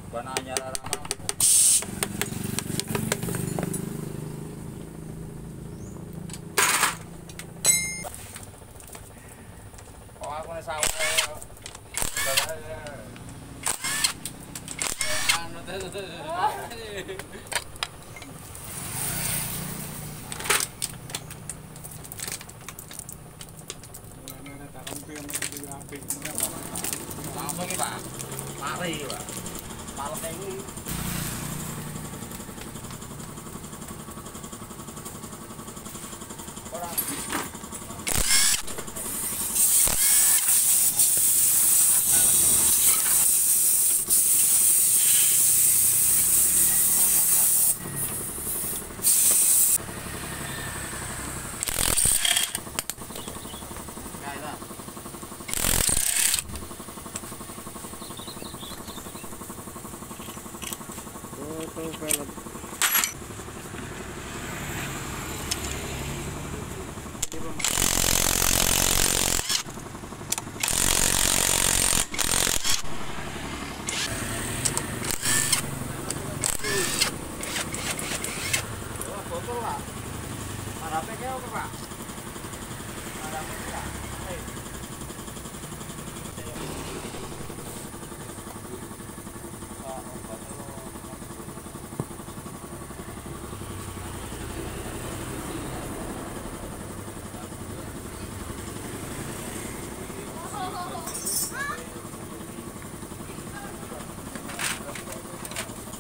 Bananya ramah. Oh aku nih sawah. Anu tuh. Langsung nih Pak, mari Pak, malam ini. Orang. Foto pellet. Foto Pak. Harapannya apa Pak? Harapannya.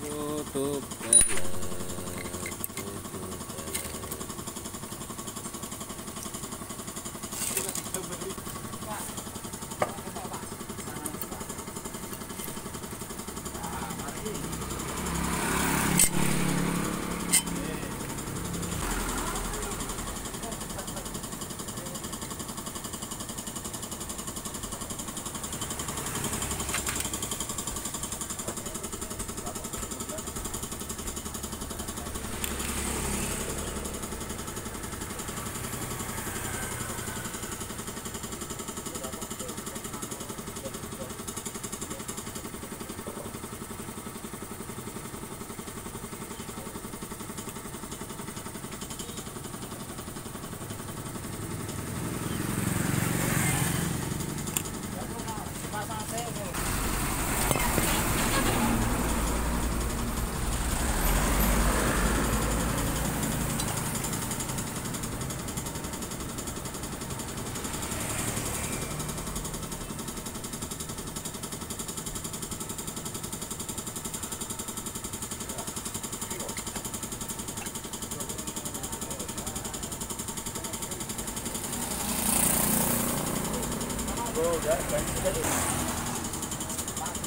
Foto pellet. Udah, banyak tadi.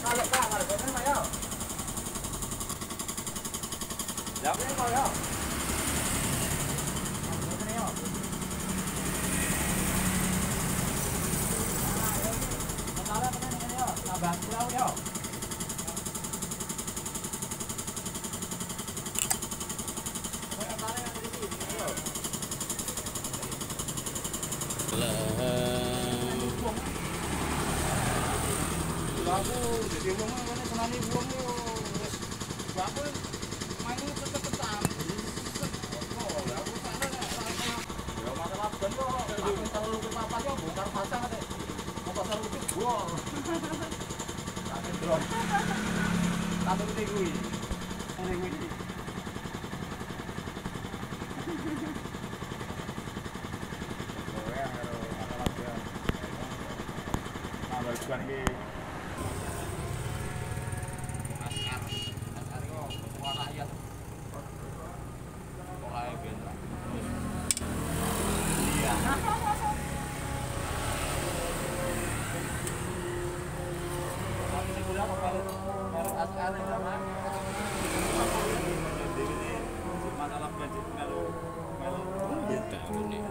Kalau Pak, harganya Pak ya. Lah, ini Pak ya. Ini ya. Masalah apa ini ya? Tambah pulau ya. Masalah yang di sini ya. Aku jadi wong ngene senani wong wis aku maine tetep-tetepan. Oh, aku sana ya masalah ben kok aku terlalu ke papat yo bongkar pasang ate. Mau pasar utik gol. Tapi drone. Tapi utik kuwi. Ning iki. Oh ya, karo masalah dia. Tambah juan iki masalah budget melu tahu nih.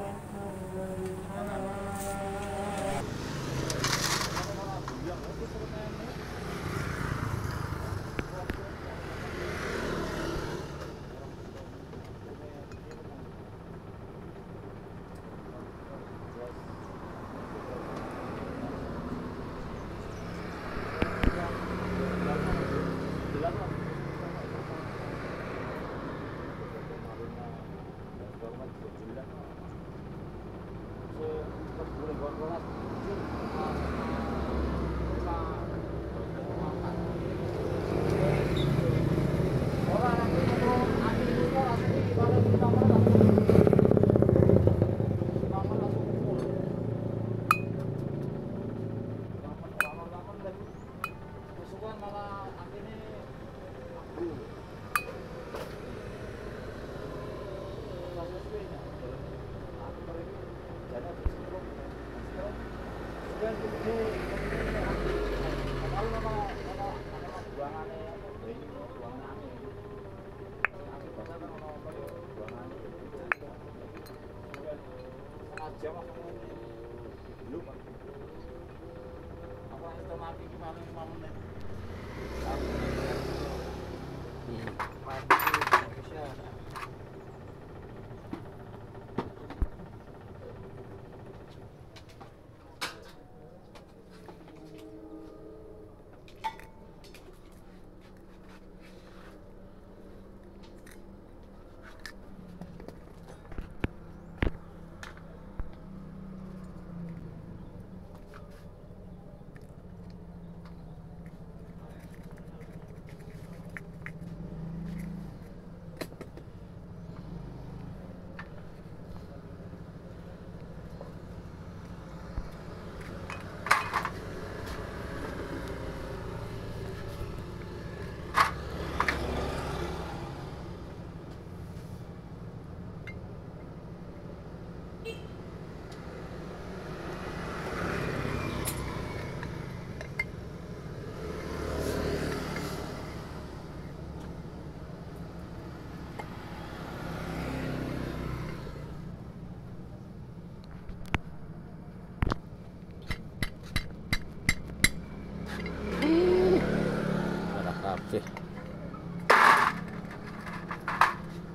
Siapa? Lupa. Apa itu mati paling 5 menit. Mati bisa.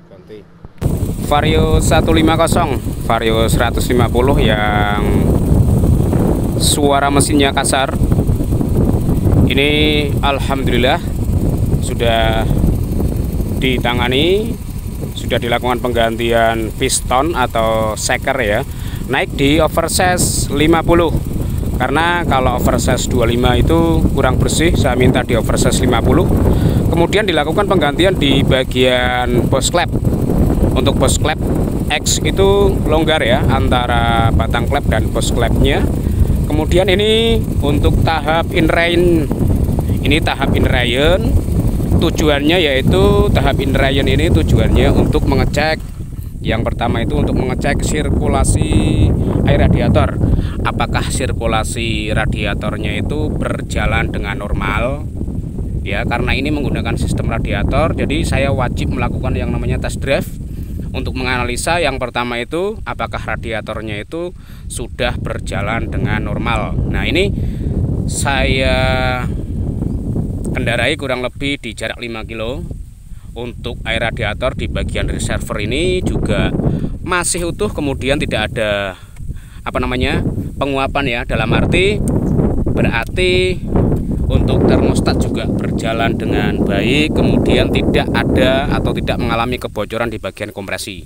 Ganti Vario 150, Vario 150 yang suara mesinnya kasar. Ini alhamdulillah sudah ditangani, sudah dilakukan penggantian piston atau seker ya. Naik di oversize 50. Karena kalau oversize 25 itu kurang bersih, saya minta di oversize 50. Kemudian dilakukan penggantian di bagian bos klep. Untuk bos klep X itu longgar ya, antara batang klep dan bos klepnya. Kemudian ini untuk tahap inrain. Ini tahap inrain. Tujuannya yaitu tahap inrain ini tujuannya untuk mengecek. Yang pertama itu untuk mengecek sirkulasi air radiator. Apakah sirkulasi radiatornya itu berjalan dengan normal? Ya, karena ini menggunakan sistem radiator, jadi saya wajib melakukan yang namanya test drive untuk menganalisa. Yang pertama itu apakah radiatornya itu sudah berjalan dengan normal. Nah, ini saya kendarai kurang lebih di jarak 5 kilo. Untuk air radiator di bagian reservoir ini juga masih utuh, kemudian tidak ada penguapan ya, dalam arti berarti untuk termostat juga berjalan dengan baik, kemudian tidak ada atau tidak mengalami kebocoran di bagian kompresi.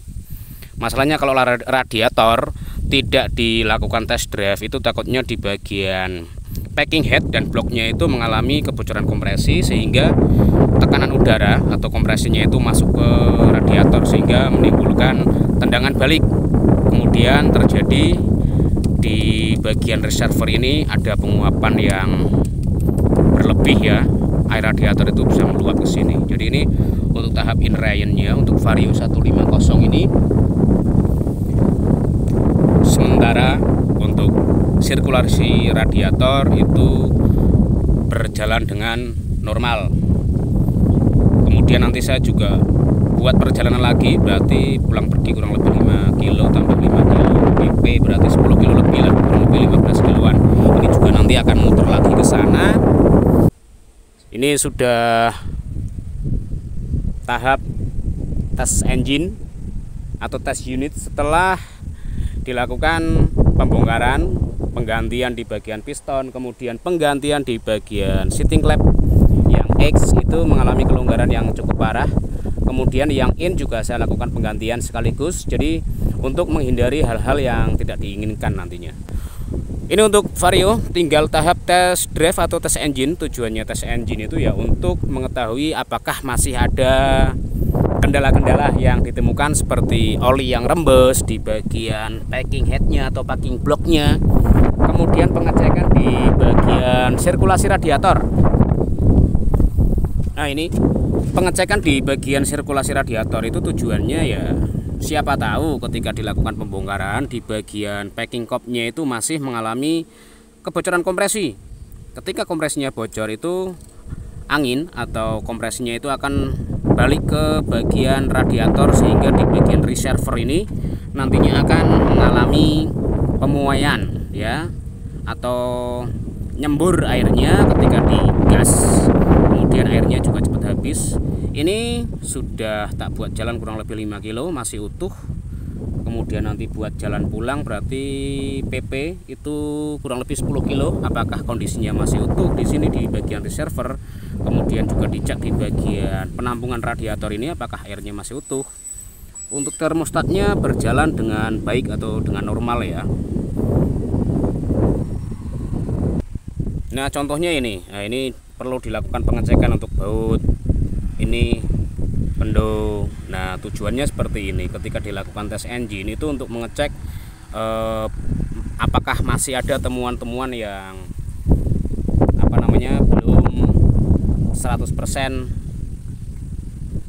Masalahnya kalau radiator tidak dilakukan test drive itu takutnya di bagian packing head dan bloknya itu mengalami kebocoran kompresi, sehingga tekanan udara atau kompresinya itu masuk ke radiator sehingga menimbulkan tendangan balik. Kemudian terjadi di bagian reservoir ini ada penguapan yang berlebih ya, air radiator itu bisa meluap ke sini. Jadi ini untuk tahap inrainnya untuk Vario 150 ini. Sementara untuk sirkulasi radiator itu berjalan dengan normal. Kemudian nanti saya juga buat perjalanan lagi, berarti pulang pergi kurang lebih 5 kilo tambah 5 kilo PP berarti 10 kilo lebih lah, kurang lebih 15 kiloan. Ini juga nanti akan muter lagi ke sana. Ini sudah tahap tes engine atau tes unit setelah dilakukan pembongkaran, penggantian di bagian piston, kemudian penggantian di bagian seating clamp. Yang X itu mengalami kelonggaran yang cukup parah. Kemudian yang in juga saya lakukan penggantian sekaligus, jadi untuk menghindari hal-hal yang tidak diinginkan nantinya. Ini untuk Vario, tinggal tahap tes drive atau tes engine. Tujuannya tes engine itu ya untuk mengetahui apakah masih ada kendala-kendala yang ditemukan seperti oli yang rembes di bagian packing headnya atau packing blocknya. Kemudian pengecekan di bagian sirkulasi radiator. Nah, ini pengecekan di bagian sirkulasi radiator itu tujuannya ya siapa tahu ketika dilakukan pembongkaran di bagian packing copnya itu masih mengalami kebocoran kompresi. Ketika kompresinya bocor itu angin atau kompresinya itu akan balik ke bagian radiator, sehingga di bagian reservoir ini nantinya akan mengalami pemuaian ya, atau nyembur airnya ketika digas, kemudian airnya juga cepat habis. Ini sudah tak buat jalan kurang lebih 5 kilo, masih utuh. Kemudian nanti buat jalan pulang berarti PP itu kurang lebih 10 kilo. Apakah kondisinya masih utuh di sini di bagian reservoir, kemudian juga dicek di bagian penampungan radiator ini apakah airnya masih utuh. Untuk termostatnya berjalan dengan baik atau dengan normal ya. Nah contohnya ini, ini perlu dilakukan pengecekan untuk baut ini pendo. Nah tujuannya seperti ini, ketika dilakukan tes engine itu untuk mengecek apakah masih ada temuan-temuan yang belum 100%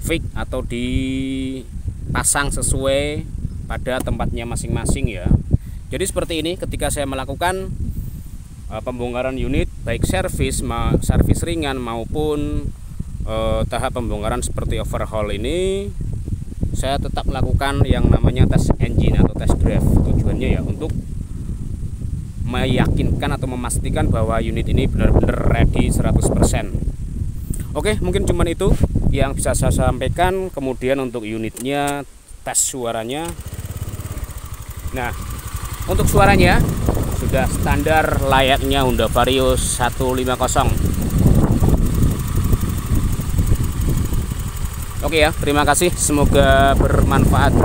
fix atau dipasang sesuai pada tempatnya masing-masing ya. Jadi seperti ini, ketika saya melakukan pembongkaran unit baik servis ringan maupun tahap pembongkaran seperti overhaul ini, saya tetap melakukan yang namanya tes engine atau tes drive. Tujuannya ya untuk meyakinkan atau memastikan bahwa unit ini benar-benar ready 100%. Oke, mungkin cuman itu yang bisa saya sampaikan. Kemudian untuk unitnya, tes suaranya. Nah, untuk suaranya sudah standar layaknya Honda Vario 150. Oke ya, terima kasih, semoga bermanfaat.